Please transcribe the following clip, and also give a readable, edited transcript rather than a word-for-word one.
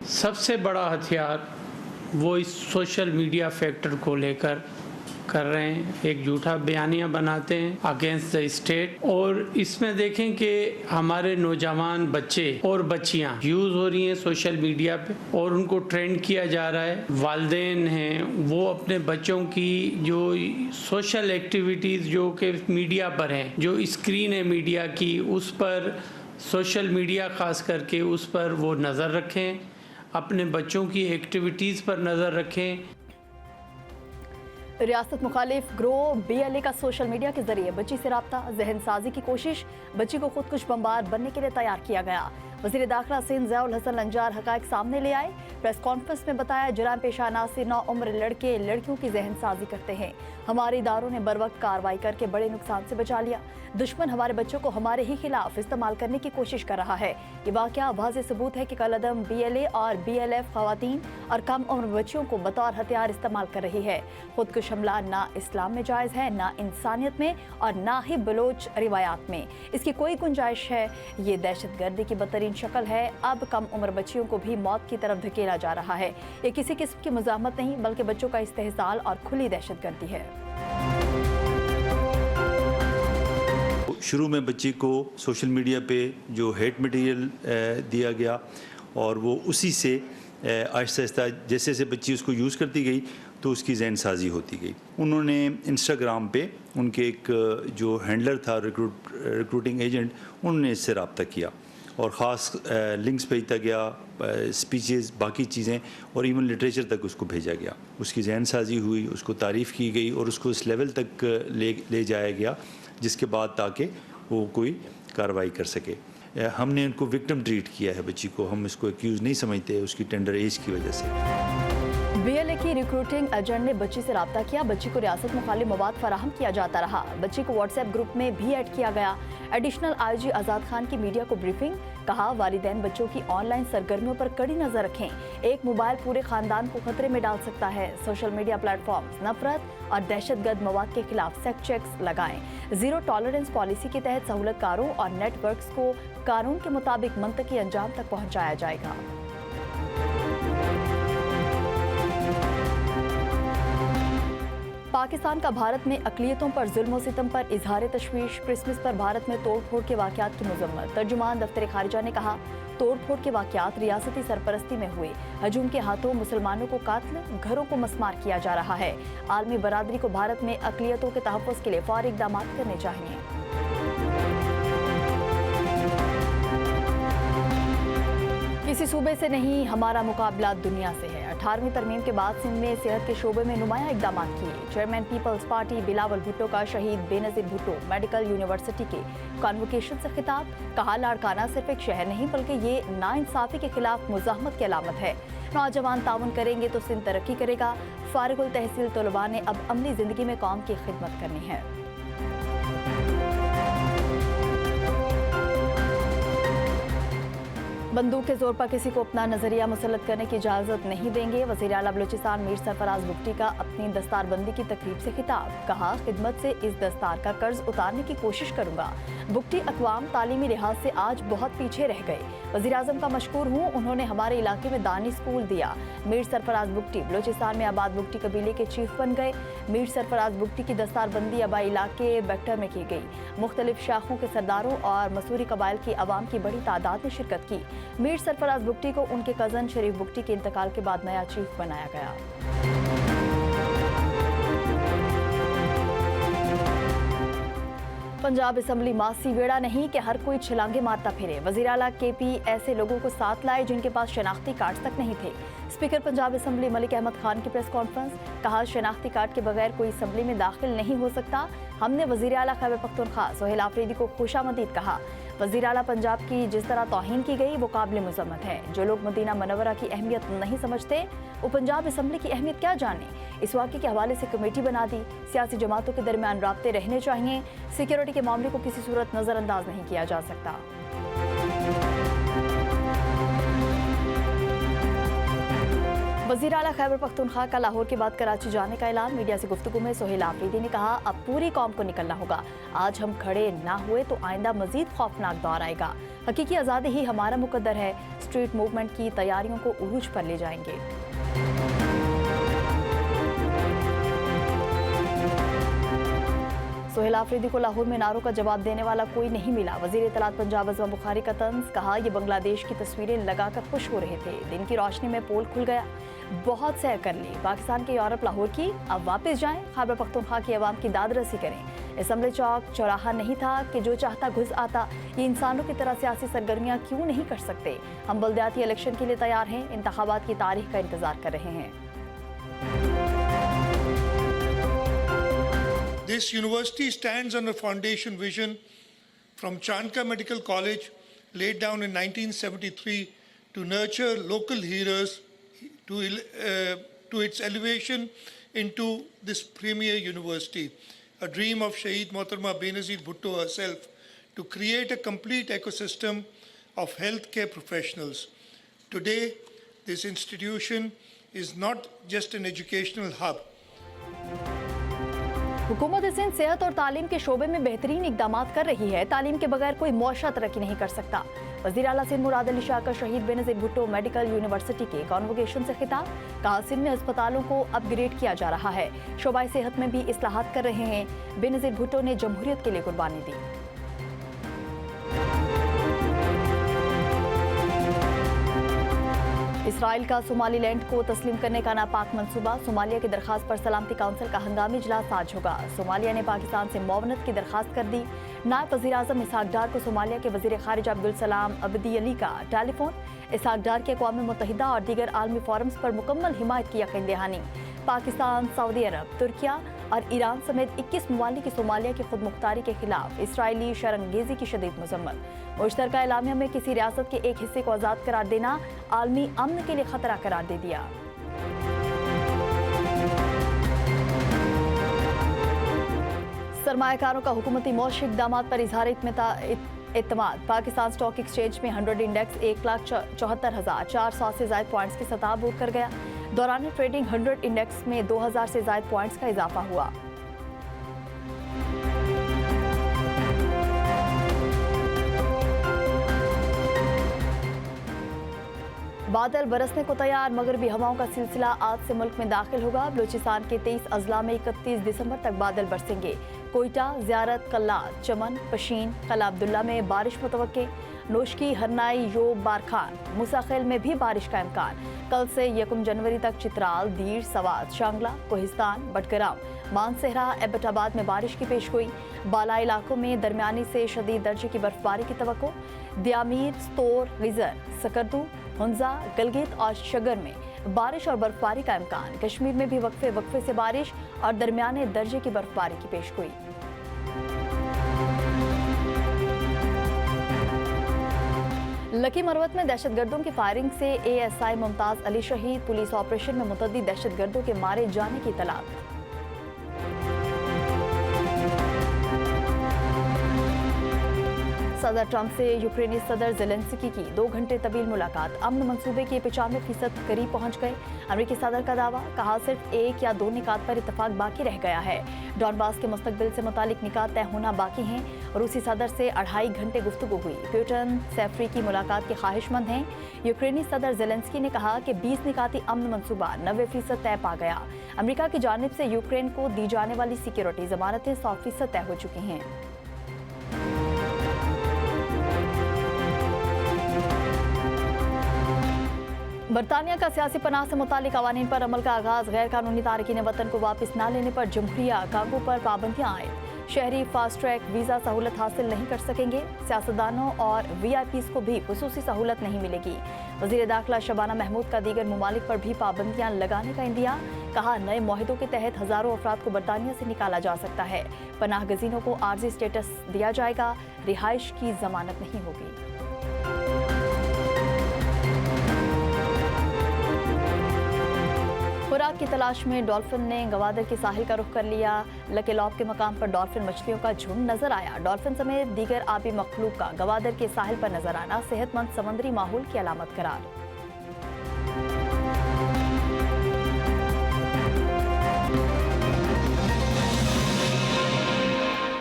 सबसे बड़ा हथियार वो इस सोशल मीडिया फैक्टर को लेकर कर रहे हैं। एक झूठा बयानिया बनाते हैं अगेंस्ट द स्टेट, और इसमें देखें कि हमारे नौजवान बच्चे और बच्चियां यूज हो रही हैं सोशल मीडिया पे और उनको ट्रेंड किया जा रहा है। वालिदैन हैं वो अपने बच्चों की जो सोशल एक्टिविटीज़ जो कि मीडिया पर हैं, जो स्क्रीन है मीडिया की, उस पर सोशल मीडिया ख़ास करके उस पर वो नज़र रखें, अपने बच्चों की एक्टिविटीज़ पर नज़र रखें। रियासत मुखालिफ ग्रोह BLA का सोशल मीडिया के जरिए बच्ची से रब्ता, जहन साजी की कोशिश, बच्ची को खुदकुश बमबार बनने के लिए तैयार किया गया। वज़ीर दाखिला सिंध ज़ियाउल हसन लंजार हक़ाइक़ सामने ले आए। प्रेस कॉन्फ्रेंस में बताया, जुराम पेशा अनासिर नौउम्र लड़के लड़कियों की जहन साजी करते हैं। हमारे इदारों ने बर वक्त कार्रवाई करके बड़े नुकसान से बचा लिया। दुश्मन हमारे बच्चों को हमारे ही खिलाफ इस्तेमाल करने की कोशिश कर रहा है। ये वाक़या वाज़ेह सबूत है कि कलअदम BLA और BLF ख़वातीन और कम उम्र बच्चियों को बतौर हथियार इस्तेमाल कर रही है। खुदकुश हमला ना इस्लाम में जायज़ है, ना इंसानियत में, और ना ही बलोच रिवायात में इसकी कोई गुंजाइश है। ये दहशत गर्दी की बदतरीन शक्ल है। अब कम उम्र बच्चियों को भी मौत की तरफ धकेला जा रहा है। ये किसी किस्म की मज़ाहमत नहीं, बल्कि बच्चों का इस्तेहसाल और खुली दहशत गर्दी है। शुरू में बच्ची को सोशल मीडिया पे जो हेट मटेरियल दिया गया और वो उसी से आहिस्ता आहिस्ता जैसे जैसे बच्ची उसको यूज़ करती गई तो उसकी जहन साजी होती गई। उन्होंने इंस्टाग्राम पे उनके एक जो हैंडलर था रिक्रूटिंग एजेंट, उन्होंने इससे रब्ता किया और ख़ास लिंक्स भेजता गया, स्पीचेस, बाकी चीज़ें और इवन लिटरेचर तक उसको भेजा गया। उसकी जहन साजी हुई, उसको तारीफ़ की गई और उसको इस लेवल तक ले जाया गया जिसके बाद ताकि वो कोई कार्रवाई कर सके। हमने उनको विक्टिम ट्रीट किया है बच्ची को, हम इसको एक्यूज़ नहीं समझते उसकी टेंडर एज की वजह से। BLA की रिक्रूटिंग एजेंट ने बच्ची से रब्ता किया। बच्ची को रियासत मुखालिफ मवाद फराहम किया जाता रहा। बच्ची को व्हाट्सएप ग्रुप में भी ऐड किया गया। एडिशनल IG आज़ाद खान की मीडिया को ब्रीफिंग, कहा वालिदैन बच्चों की ऑनलाइन सरगर्मियों पर कड़ी नजर रखें। एक मोबाइल पूरे खानदान को खतरे में डाल सकता है। सोशल मीडिया प्लेटफॉर्म्स नफरत और दहशतगर्द मवाद के खिलाफ सेक्ट चेक्स लगाएं। जीरो टॉलरेंस पॉलिसी के तहत सहूलतकारों और नेटवर्क्स को कानून के मुताबिक मंतकी अंजाम तक पहुँचाया जाएगा। पाकिस्तान का भारत में अक़लियतों पर जुल्म सितम पर इजहार तशवीश, क्रिसमस पर भारत में तोड़ फोड़ के वाक़यात की मज़म्मत। तर्जुमान दफ्तर खारिजा ने कहा, तोड़ फोड़ के वाक़यात रियासती सरपरस्ती में हुए। हजूम के हाथों मुसलमानों को कातल, घरों को मस्मार किया जा रहा है। आलमी बरादरी को भारत में अक़लियतों के तहफ़्फ़ुज़ के लिए फ़ौरी इक़दाम करने चाहिए। किसी सूबे से नहीं, हमारा मुकाबला दुनिया से है। 18वीं तरमीम के बाद सिंध में सेहत के शोबे में नुमाया इक़दाम किए। चेयरमैन पीपल्स पार्टी बिलावल भुट्टो का शहीद बेनज़ीर भुट्टो मेडिकल यूनिवर्सिटी के कॉन्वोकेशन से खिताब, कहा लाड़काना सिर्फ एक शहर नहीं बल्कि ये नाइंसाफ़ी के खिलाफ मुज़ाहमत की अलामत है। नौजवान ताउन करेंगे तो सिंध तरक्की करेगा। फारिगुल तहसील तलबा ने अब अमली ज़िंदगी में कौम की खिदमत करनी है। बंदूक के जोर पर किसी को अपना नजरिया मुसल्लत करने की इजाज़त नहीं देंगे। वज़ीर आला बलूचिस्तान मीर सरफराज बुगटी का अपनी दस्तारबंदी की तकरीब से खिताब, कहा खिदमत से इस दस्तार का कर्ज उतारने की कोशिश करूंगा। बुगटी अक़वाम तालीमी लिहाज से आज बहुत पीछे रह गए। वज़ीर आज़म का मशकूर हूँ, उन्होंने हमारे इलाके में दानी स्कूल दिया। मीर सरफराज बुगटी बलूचिस्तान में आबाद बुगटी कबीले के चीफ बन गए। मीर सरफराज बुगटी की दस्तारबंदी आबाई इलाके बेक्टर में की गई। मुख्तलिफ शाखों के सरदारों और मसूरी कबाइल की आवाम की बड़ी तादाद ने शिरकत की। मीर सरफराज बुगटी को उनके कज़न शरीफ बुगटी के इंतकाल के बाद नया चीफ बनाया गया। पंजाब असम्बली मासी वेड़ा नहीं कि हर कोई छलांगे मारता फिरे। वज़ीर आला KP ऐसे लोगों को साथ लाए जिनके पास शनाख्ती कार्ड तक नहीं थे। स्पीकर पंजाब असम्बली मलिक अहमद खान की प्रेस कॉन्फ्रेंस, कहा शनाख्ती कार्ड के बगैर कोई असम्बली में दाखिल नहीं हो सकता। हमने वज़ीर आला खैबर पख्तूनख्वा सोहेल आफरीदी को खुशामदीद कहा। वज़ीर आला पंजाब की जिस तरह तौहीन की गई वो काबिल मज़म्मत है। जो लोग मदीना मनव्वरा की अहमियत नहीं समझते वो पंजाब असम्बली की अहमियत क्या जाने। इस वाक़े के हवाले से कमेटी बना दी। सियासी जमातों के दरमियान राब्ते रहने चाहिए। सिक्योरिटी के मामले को किसी सूरत नज़रअंदाज नहीं किया जा सकता। वज़ीर आला खैबर पख्तूनख्वा का लाहौर के बाद कराची जाने का ऐलान। मीडिया से गुफ्तगू में सोहेल आफरीदी ने कहा, अब पूरी कौम को निकलना होगा। आज हम खड़े ना हुए तो आइंदा मजीद खौफनाक दौर आएगा। हकीकी आज़ादी ही हमारा मुकद्दर है। स्ट्रीट मूवमेंट की तैयारियों को उरूज पर ले जाएंगे। सोहेल आफरीदी को लाहौर में नारों का जवाब देने वाला कोई नहीं मिला। वज़ीर इत्तलात पंजाब अज़म बुखारी का तंज। कहा, ये बांग्लादेश की तस्वीरें लगाकर खुश हो रहे थे। दिन की रोशनी में पोल खुल गया। बहुत सैर कर ली। पाकिस्तान के यूरोप लाहौर की, अब वापस जाएं। खैबर पख्तूनख्वा की आवाम की दादरसी करें। असम्बली चौक चौराहा नहीं था कि जो चाहता घुस आता। ये इंसानों की तरह सियासी सरगर्मियाँ क्यों नहीं कर सकते। हम बल्दियाती इलेक्शन के लिए तैयार हैं। इंतखाबात की तारीख का इंतजार कर रहे हैं। This university stands on a foundation vision from Chanka Medical College laid down in 1973 to nurture local heroes to its elevation into this premier university. A dream of Shaheed Mohtarma Benazir Bhutto herself to create a complete ecosystem of healthcare professionals. Today, this institution is not just an educational hub. हुकूमत सिंध सेहत और तालीम के शोबे में बेहतरीन इकदाम कर रही है। तालीम के बगैर कोई मुआशरा तरक्की नहीं कर सकता। वज़ीर आला सिंध मुराद अली शाह का शहीद बेनज़ीर भुट्टो मेडिकल यूनिवर्सिटी के कॉन्वोकेशन से खिताब। कहा, सिंध में अस्पतालों को अपग्रेड किया जा रहा है। शोबाए सेहत में भी इस्लाहात कर रहे हैं। बेनज़ीर भुट्टो ने जमहूरियत के लिए कुर्बानी दी। इसराइल का सोमालीलैंड को तस्लीम करने का नापाक मंसूबा। सोमालिया की दरखास्त पर सलामती काउंसिल का हंगामी इजलास आज होगा। सोमालिया ने पाकिस्तान से मुआवनत की दरखास्त कर दी। नायब वज़ीर आज़म इसहाक डार को सोमालिया के वज़ीर ख़ारिजा अब्दुल सलाम अब्दी अली का टेलीफोन। इसहाक डार के अक़वाम मुत्तहिदा और दीगर आलमी फोरम्स पर मुकम्मल हिमायत की यकीन दहानी। पाकिस्तान, सऊदी अरब, तुर्किया और ईरान समेत 21 ममालिक की सोमालिया की खुद मुख्तारी के खिलाफ इसराइली शरंगेजी की शदीद मजम्मत। मुश्तरका एलामिया में किसी रियासत के एक हिस्से को आज़ाद करार देना आलमी अमन के लिए खतरा करार दे दिया। सरमायाकारों का हुकूमती मौशी इक़दामात पर इजहार एतमाद। पाकिस्तान स्टॉक एक्सचेंज में 100 इंडेक्स 1,74,400 से ज़ायद पॉइंट्स की सतह अबूर कर गया। दौरान ट्रेडिंग 100 इंडेक्स में 2000 से ज़ायद पॉइंट्स का इजाफा हुआ। बादल बरसने को तैयार। मगरबी हवाओं का सिलसिला आज से मुल्क में दाखिल होगा। बलूचिस्तान के 23 अजला में 31 दिसंबर तक बादल बरसेंगे। कोयटा, ज़ियारत, कल्लात, चमन, पशीन, कला अब्दुल्ला में बारिश मुतवक्के। नोशकी, हरनाई, योब, बारखान, मुसाखिल में भी बारिश का इम्कान। कल से 1 जनवरी तक चित्राल, दीर, सवात, शांगला, कोहिस्तान, बटग्राम, मानसहरा, एबटाबाद में बारिश की पेशगोई। बाला इलाकों में दरमियानी से शदीद दर्जे की बर्फबारी की तवक्को। दियामीर, स्तोर, गिजर, सकरदू, हुंजा, गलगित और शगर में बारिश और बर्फबारी का इम्कान। कश्मीर में भी वक्फे से बारिश और दरमियाने दर्जे की बर्फबारी की पेशगोई। लकी मरवत में दहशतगर्दों की फायरिंग से ASI मुमताज अली शहीद। पुलिस ऑपरेशन में मुतअद्दिद दहशतगर्दों के मारे जाने की इत्तला। सदर ट्रंप से यूक्रेनी सदर ज़ेलेंस्की की 2 घंटे तवील मुलाकात। अमन मंसूबे के 95% करीब पहुंच गए। अमेरिकी सदर का दावा। कहा, सिर्फ 1 या 2 निकात पर इत्तफाक बाकी रह गया है। डॉनबास के मुस्तकबिल से मुतालिक निकात तय होना बाकी हैं। रूसी सदर से 2.5 घंटे गुफ्तगू हुई। प्यूटन सैफरी की मुलाकात के ख्वाहिशमंद हैं। यूक्रेनी सदर ज़ेलेंस्की ने कहा कि 20 निकाती अमन मंसूबा 90% तय पा गया। अमेरिका की जानिब से यूक्रेन को दी जाने वाली सिक्योरिटी जमानतें 100% तय हो चुकी हैं। बरतानिया का सियासी पनाह से मुतालिक कवानीन पर अमल का आगाज। गैर कानूनी तारकीन वतन को वापस न लेने पर जमहूरिया कांगो पर पाबंदियां आयद। शहरी फास्ट ट्रैक वीज़ा सहूलत हासिल नहीं कर सकेंगे। सियासतदानों और VIPs को भी खुसूसी सहूलत नहीं मिलेगी। वज़ीर दाखिला शबाना महमूद का दीगर ममालिक पर भी पाबंदियां लगाने का इंदिया। कहा, नए मुआहिदों के तहत हज़ारों अफराद को बरतानिया से निकाला जा सकता है। पनाह गज़ीनों को आर्जी स्टेटस दिया जाएगा। रिहाइश की जमानत नहीं होगी। खुराक की तलाश में डॉल्फिन ने गवादर के साहिल का रुख कर लिया। लकेलॉब के मकाम पर डॉल्फिन मछलियों का झुंड नजर आया। डॉल्फिन समेत दीगर आबी मखलूक का गवादर के साहिल पर नजर आना सेहतमंद समंदरी माहौल की अलामत करार।